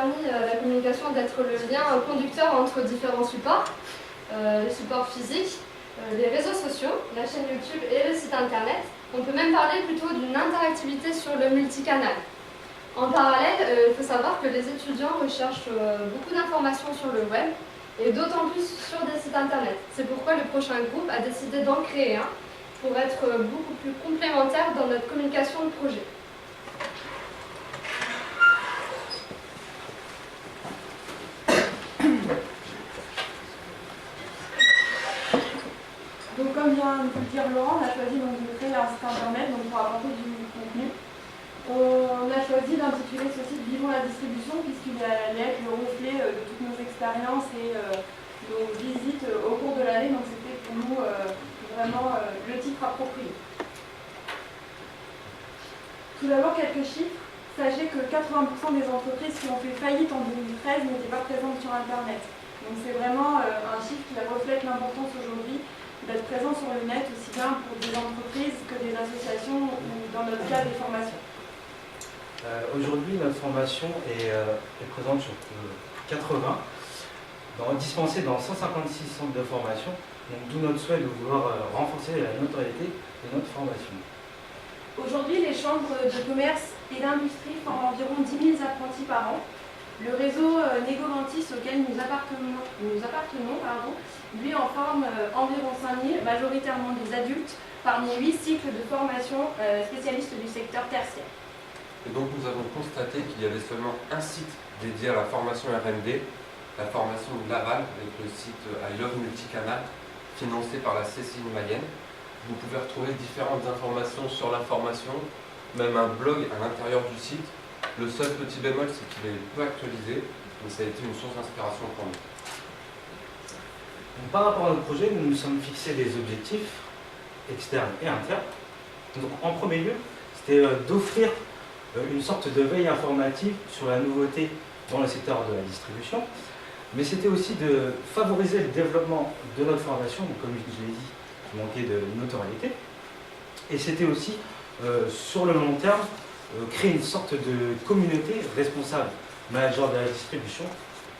permis à la communication d'être le lien conducteur entre différents supports, les supports physiques, les réseaux sociaux, la chaîne YouTube et le site internet. On peut même parler plutôt d'une interactivité sur le multicanal. En parallèle, il faut savoir que les étudiants recherchent beaucoup d'informations sur le web et d'autant plus sur des sites internet. C'est pourquoi le prochain groupe a décidé d'en créer un pour être beaucoup plus complémentaire dans notre communication de projet. Donc comme vient de le dire Laurent, on a choisi donc, de créer un site internet donc, pour apporter du contenu. On a choisi d'intituler ce site Vivons la distribution puisqu'il allait être le reflet de toutes nos expériences et nos visites au cours de l'année. Donc c'était pour nous vraiment le titre approprié. Tout d'abord quelques chiffres. Sachez que 80% des entreprises qui ont fait faillite en 2013 n'étaient pas présentes sur Internet. Donc c'est vraiment un chiffre qui reflète l'importance aujourd'hui d'être présent sur le net, aussi bien pour des entreprises que des associations ou dans notre cas des formations. Aujourd'hui, notre formation est présente sur 80, dispensée dans 156 centres de formation, d'où notre souhait de vouloir renforcer la notoriété de notre formation. Aujourd'hui, les chambres de commerce et d'industrie forment environ 10 000 apprentis par an. Le réseau Négoventis auquel nous appartenons lui en forme environ 5 000, majoritairement des adultes, parmi 8 cycles de formation spécialistes du secteur tertiaire. Et donc nous avons constaté qu'il y avait seulement un site dédié à la formation RND, la formation de Laval, avec le site I Love Multicanal, financé par la CCI Mayenne. Vous pouvez retrouver différentes informations sur la formation, même un blog à l'intérieur du site. Le seul petit bémol, c'est qu'il est peu actualisé, mais ça a été une source d'inspiration pour nous. Donc, par rapport à notre projet, nous nous sommes fixés des objectifs externes et internes. Donc, en premier lieu, c'était d'offrir une sorte de veille informative sur la nouveauté dans le secteur de la distribution, mais c'était aussi de favoriser le développement de notre formation, donc comme je l'ai dit, qui manquait de notoriété, et c'était aussi, sur le long terme, créer une sorte de communauté responsable, manager de la distribution,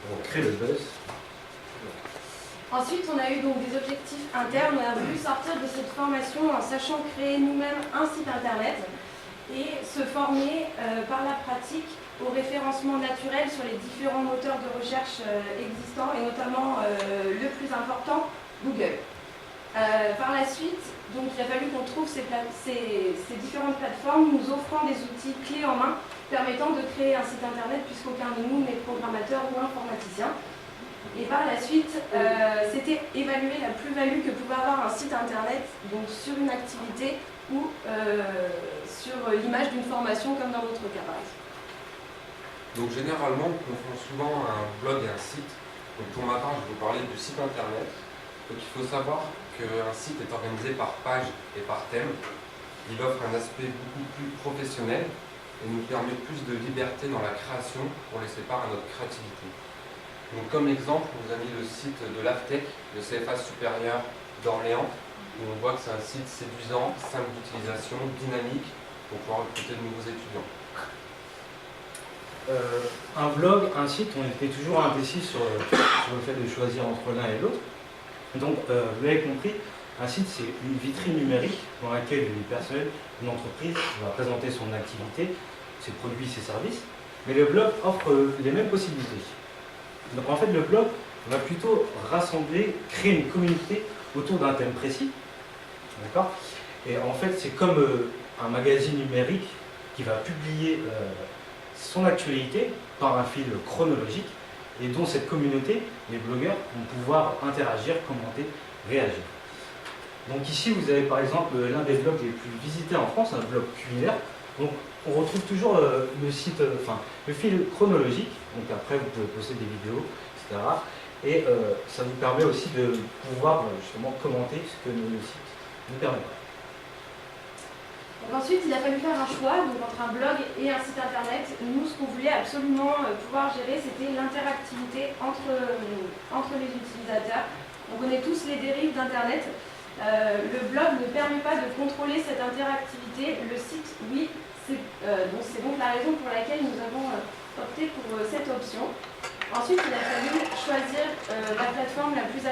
pour créer le buzz. Ensuite, on a eu donc des objectifs internes. On a voulu sortir de cette formation en sachant créer nous-mêmes un site internet et se former par la pratique au référencement naturel sur les différents moteurs de recherche existants et notamment le plus important, Google. Par la suite, donc, il a fallu qu'on trouve ces différentes plateformes nous offrant des outils clés en main permettant de créer un site internet puisqu'aucun de nous n'est programmateur ou informaticien. Et par la suite, c'était évaluer la plus-value que pouvait avoir un site internet donc sur une activité ou sur l'image d'une formation comme dans votre cas par exemple. Donc généralement, on confond souvent un blog et un site. Donc pour ma part, je vais vous parler du site internet. Donc il faut savoir qu'un site est organisé par page et par thème. Il offre un aspect beaucoup plus professionnel et nous permet plus de liberté dans la création pour laisser part à notre créativité. Donc comme exemple, on vous a mis le site de l'AFTEC, le CFA supérieur d'Orléans, où on voit que c'est un site séduisant, simple d'utilisation, dynamique, pour pouvoir recruter de nouveaux étudiants. Un blog, un site, on était toujours indécis sur le fait de choisir entre l'un et l'autre. Donc, vous l'avez compris, un site, c'est une vitrine numérique dans laquelle une personne, une entreprise va présenter son activité, ses produits, ses services. Mais le blog offre les mêmes possibilités. Donc, en fait, le blog va plutôt rassembler, créer une communauté autour d'un thème précis. D'accord ? Et en fait, c'est comme un magazine numérique qui va publier son actualité par un fil chronologique et dont cette communauté, les blogueurs, vont pouvoir interagir, commenter, réagir. Donc ici, vous avez par exemple l'un des blogs les plus visités en France, un blog culinaire. Donc on retrouve toujours le site, le fil chronologique. Donc après, vous pouvez poster des vidéos, etc. Et ça vous permet aussi de pouvoir justement commenter ce que le site nous permet. Donc ensuite, il a fallu faire un choix donc entre un blog et un site internet. Nous, ce qu'on voulait absolument pouvoir gérer, c'était l'interactivité entre les utilisateurs. On connaît tous les dérives d'Internet. Le blog ne permet pas de contrôler cette interactivité. Le site, oui. C'est donc la raison pour laquelle nous avons opté opté pour cette option. Ensuite, il a fallu choisir la plateforme la plus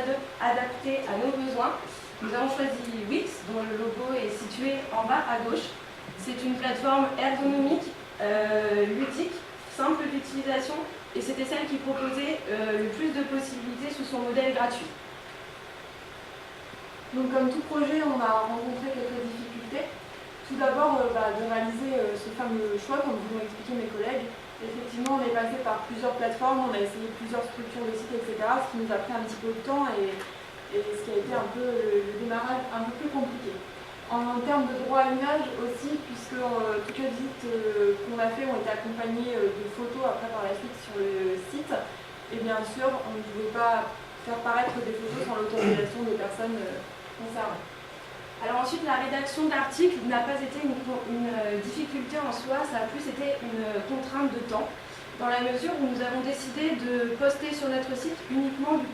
adaptée à nos besoins. Nous avons choisi Wix, dont le logo est situé en bas à gauche. C'est une plateforme ergonomique, ludique, simple d'utilisation, et c'était celle qui proposait le plus de possibilités sous son modèle gratuit. Donc comme tout projet, on a rencontré quelques difficultés. Tout d'abord, de réaliser ce fameux choix, comme vous l'ont expliqué mes collègues. Effectivement, on est passé par plusieurs plateformes, on a essayé plusieurs structures de sites, etc., ce qui nous a pris un petit peu de temps et ce qui a été un peu le démarrage un peu plus compliqué. En termes de droit à l'image aussi, puisque toutes les visites qu'on a fait ont été accompagnées de photos après par la suite sur le site, et bien sûr, on ne pouvait pas faire paraître des photos sans l'autorisation des personnes concernées. Alors ensuite, la rédaction d'articles n'a pas été une difficulté en soi, ça a plus été une contrainte de temps, dans la mesure où nous avons décidé de poster sur notre site uniquement du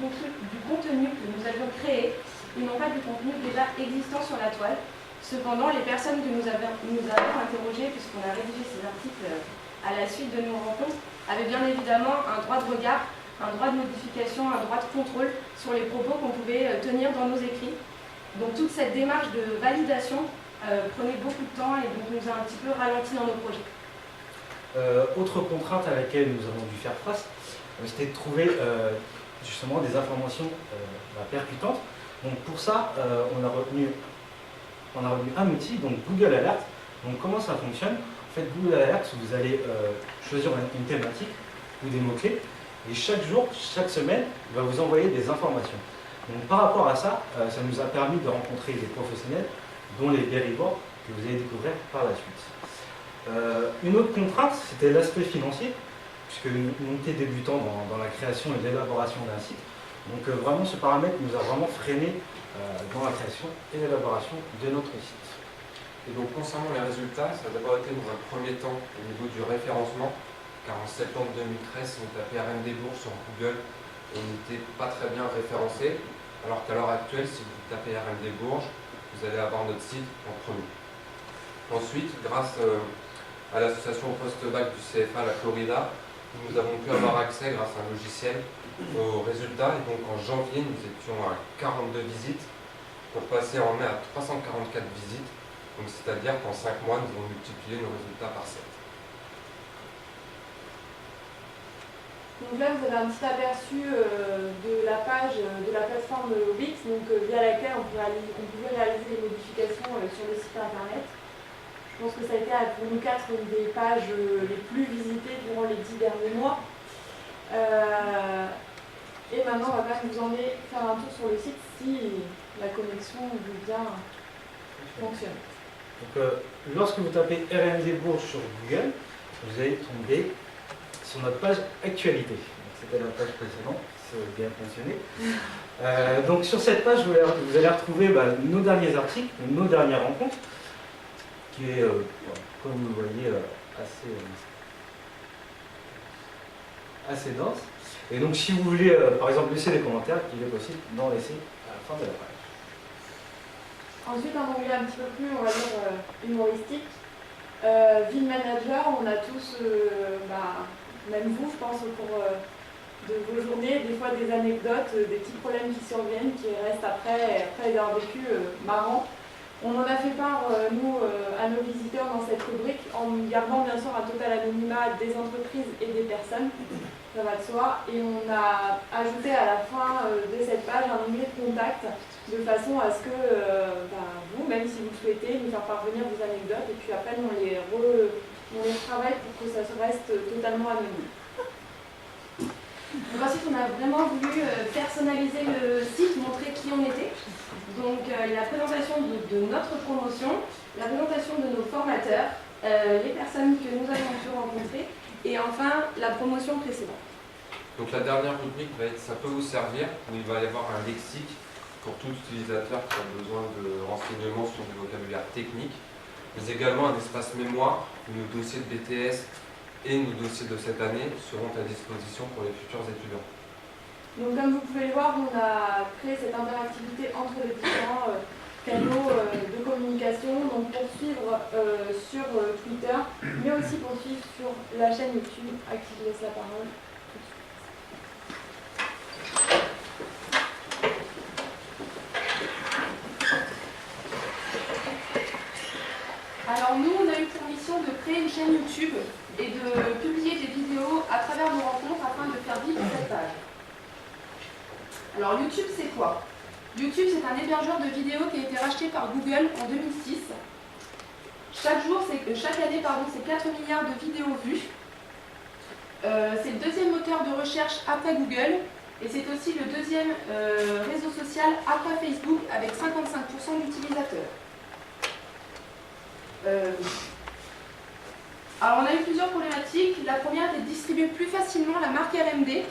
contenu que nous avions créé, et non pas du contenu déjà existant sur la toile. Cependant, les personnes que nous avons interrogées, puisqu'on a rédigé ces articles à la suite de nos rencontres, avaient bien évidemment un droit de regard, un droit de modification, un droit de contrôle sur les propos qu'on pouvait tenir dans nos écrits. Donc toute cette démarche de validation prenait beaucoup de temps et donc nous a un petit peu ralenti dans nos projets. Autre contrainte à laquelle nous avons dû faire face, c'était de trouver justement des informations percutantes. Donc pour ça, on a retenu un outil, donc Google Alert. Donc comment ça fonctionne? En fait, Google Alert, vous allez choisir une thématique ou des mots-clés, et chaque jour, chaque semaine, il va vous envoyer des informations. Donc par rapport à ça, ça nous a permis de rencontrer des professionnels, dont les Berryboard, que vous allez découvrir par la suite. Une autre contrainte, c'était l'aspect financier, puisque nous étions débutants dans la création et l'élaboration d'un site. Donc vraiment, ce paramètre nous a vraiment freiné dans la création et l'élaboration de notre site. Et donc concernant les résultats, ça a d'abord été dans un premier temps au niveau du référencement, car en septembre 2013, si on tapait RMD Bourges sur Google, on n'était pas très bien référencé, alors qu'à l'heure actuelle, si vous tapez RMD Bourges, vous allez avoir notre site en premier. Ensuite, grâce à l'association post-bac du CFA, la Florida, nous avons pu avoir accès, grâce à un logiciel, aux résultats. Et donc en janvier, nous étions à 42 visites, pour passer en mai à 344 visites. Donc c'est-à-dire qu'en 5 mois, nous avons multiplié nos résultats par 7. Donc là, vous avez un petit aperçu de la page de la plateforme Wix, donc, via laquelle on pouvait réaliser des modifications sur le site internet. Je pense que ça a été pour nous quatre une des pages les plus visitées durant les 10 derniers mois. Et maintenant, on va quand même vous emmener faire un tour sur le site si la connexion veut bien fonctionner. Donc, lorsque vous tapez RMD Bourges sur Google, vous allez tomber sur notre page actualité. C'était la page précédente, ça a bien fonctionné. Donc sur cette page, vous allez retrouver nos derniers articles, nos dernières rencontres, qui est, comme vous le voyez, assez dense. Et donc si vous voulez, par exemple, laisser des commentaires, il est possible d'en laisser à la fin de la page. Ensuite, un onglet un petit peu plus, on va dire, humoristique. Ville Manager, on a tous, même vous, je pense, au cours de vos journées, des fois des anecdotes, des petits problèmes qui surviennent, qui restent après les avoir vécu marrants. On en a fait part, nous, à nos visiteurs dans cette rubrique, en gardant bien sûr un total anonymat des entreprises et des personnes, ça va de soi, et on a ajouté à la fin de cette page un onglet de contact, de façon à ce que vous, même si vous souhaitez, nous faire parvenir des anecdotes, et puis après on les travaille pour que ça reste totalement anonyme. Donc ensuite, on a vraiment voulu personnaliser le site, montrer qui on était. Donc la présentation de notre promotion, la présentation de nos formateurs, les personnes que nous avons pu rencontrer, et enfin la promotion précédente. Donc la dernière rubrique va être « Ça peut vous servir », où il va y avoir un lexique pour tout utilisateur qui a besoin de renseignements sur du vocabulaire technique, mais également un espace mémoire où nos dossiers de BTS et nos dossiers de cette année seront à disposition pour les futurs étudiants. Donc comme vous pouvez le voir, on a créé cette interactivité entre les différents canaux de communication, donc pour suivre sur Twitter, mais aussi pour suivre sur la chaîne YouTube, à qui je laisse la parole. Alors nous, on a eu pour mission de créer une chaîne YouTube et de publier des vidéos à travers nos rencontres afin de faire vivre cette page. Alors YouTube, c'est quoi? YouTube, c'est un hébergeur de vidéos qui a été racheté par Google en 2006. Chaque année, c'est 4 milliards de vidéos vues. C'est le deuxième moteur de recherche après Google et c'est aussi le deuxième réseau social après Facebook avec 55% d'utilisateurs. Alors on a eu plusieurs problématiques. La première est de distribuer plus facilement la marque RMD,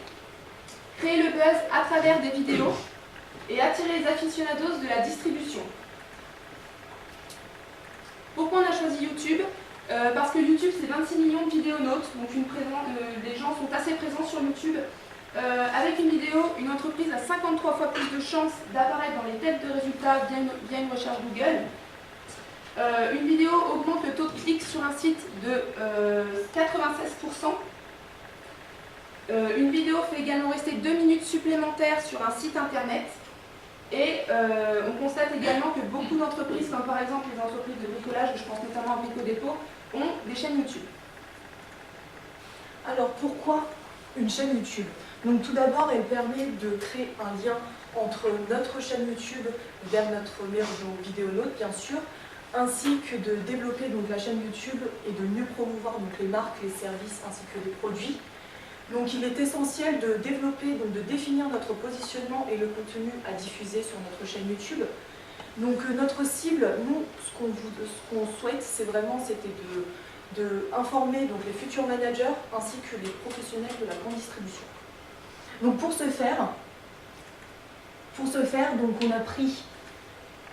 créer le buzz à travers des vidéos et attirer les aficionados de la distribution. Pourquoi on a choisi YouTube? Parce que YouTube c'est 26 millions de vidéonautes, donc les gens sont assez présents sur YouTube. Avec une vidéo, une entreprise a 53 fois plus de chances d'apparaître dans les têtes de résultats via une recherche Google. Une vidéo augmente le taux de clic sur un site de 96%. Une vidéo fait également rester 2 minutes supplémentaires sur un site internet. Et on constate également que beaucoup d'entreprises, comme par exemple les entreprises de bricolage, je pense notamment à Brico Dépôt, ont des chaînes YouTube. Alors pourquoi une chaîne YouTube? Donc tout d'abord, elle permet de créer un lien entre notre chaîne YouTube vers notre vidéonaute, bien sûr, ainsi que de développer donc la chaîne YouTube et de mieux promouvoir donc les marques, les services ainsi que les produits. Donc il est essentiel de développer, donc de définir notre positionnement et le contenu à diffuser sur notre chaîne YouTube. Donc notre cible, nous, ce qu'on souhaite, c'était de informer donc les futurs managers ainsi que les professionnels de la grande distribution. Donc pour ce faire, donc on a pris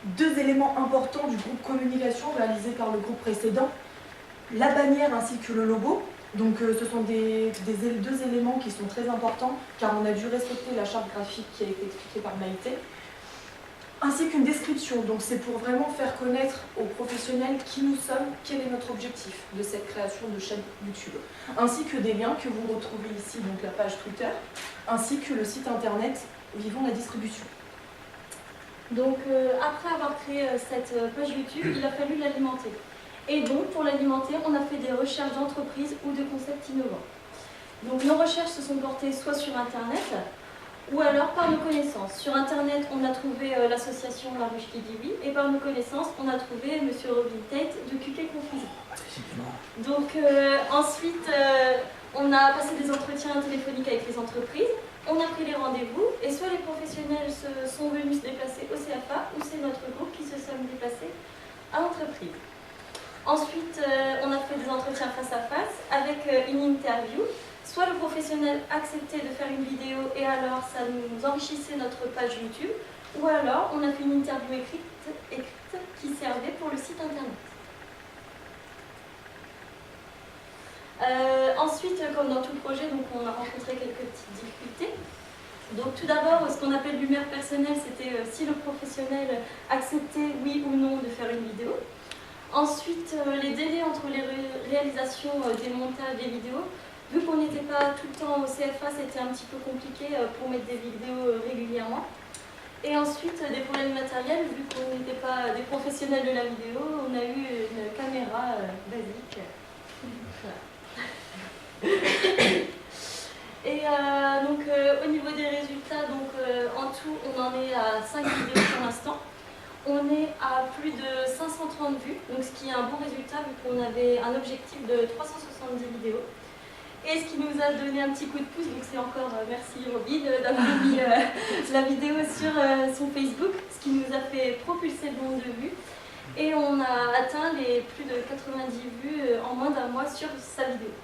2 éléments importants du groupe communication réalisé par le groupe précédent, la bannière ainsi que le logo. Donc ce sont 2 éléments qui sont très importants car on a dû respecter la charte graphique qui a été expliquée par Maïté, ainsi qu'une description. Donc c'est pour vraiment faire connaître aux professionnels qui nous sommes, quel est notre objectif de cette création de chaîne YouTube, ainsi que des liens que vous retrouvez ici, donc la page Twitter, ainsi que le site internet Vivons la distribution. Donc après avoir créé cette page YouTube, il a fallu l'alimenter. Et donc pour l'alimenter, on a fait des recherches d'entreprises ou de concepts innovants. Donc nos recherches se sont portées soit sur Internet, ou alors par nos connaissances. Sur Internet, on a trouvé l'association La Ruche qui dit oui, et par nos connaissances, on a trouvé M. Robin Tate de QK Confusion. Donc ensuite, on a passé des entretiens téléphoniques avec les entreprises, on a pris les rendez-vous, et soit les professionnels sont venus se déplacer au CFA, ou c'est notre groupe qui se sommes déplacés à l'entreprise. Ensuite, on a fait des entretiens face à face avec une interview. Soit le professionnel acceptait de faire une vidéo et alors ça nous enrichissait notre page YouTube, ou alors on a fait une interview écrite qui servait pour le site internet. Ensuite, comme dans tout projet, donc on a rencontré quelques petites difficultés. Donc tout d'abord, ce qu'on appelle l'humeur personnelle, c'était si le professionnel acceptait oui ou non de faire une vidéo. Ensuite, les délais entre les réalisations des montages des vidéos. Vu qu'on n'était pas tout le temps au CFA, c'était un petit peu compliqué pour mettre des vidéos régulièrement. Et ensuite, des problèmes matériels, vu qu'on n'était pas des professionnels de la vidéo, on a eu une caméra basique. Et donc, au niveau des résultats, donc, en tout, on en est à 5 vidéos pour l'instant. On est à plus de 530 vues, donc ce qui est un bon résultat, vu qu'on avait un objectif de 370 vidéos. Et ce qui nous a donné un petit coup de pouce, donc c'est encore merci Robin d'avoir mis la vidéo sur son Facebook, ce qui nous a fait propulser le nombre de vues. Et on a atteint les plus de 90 vues en moins d'un mois sur sa vidéo.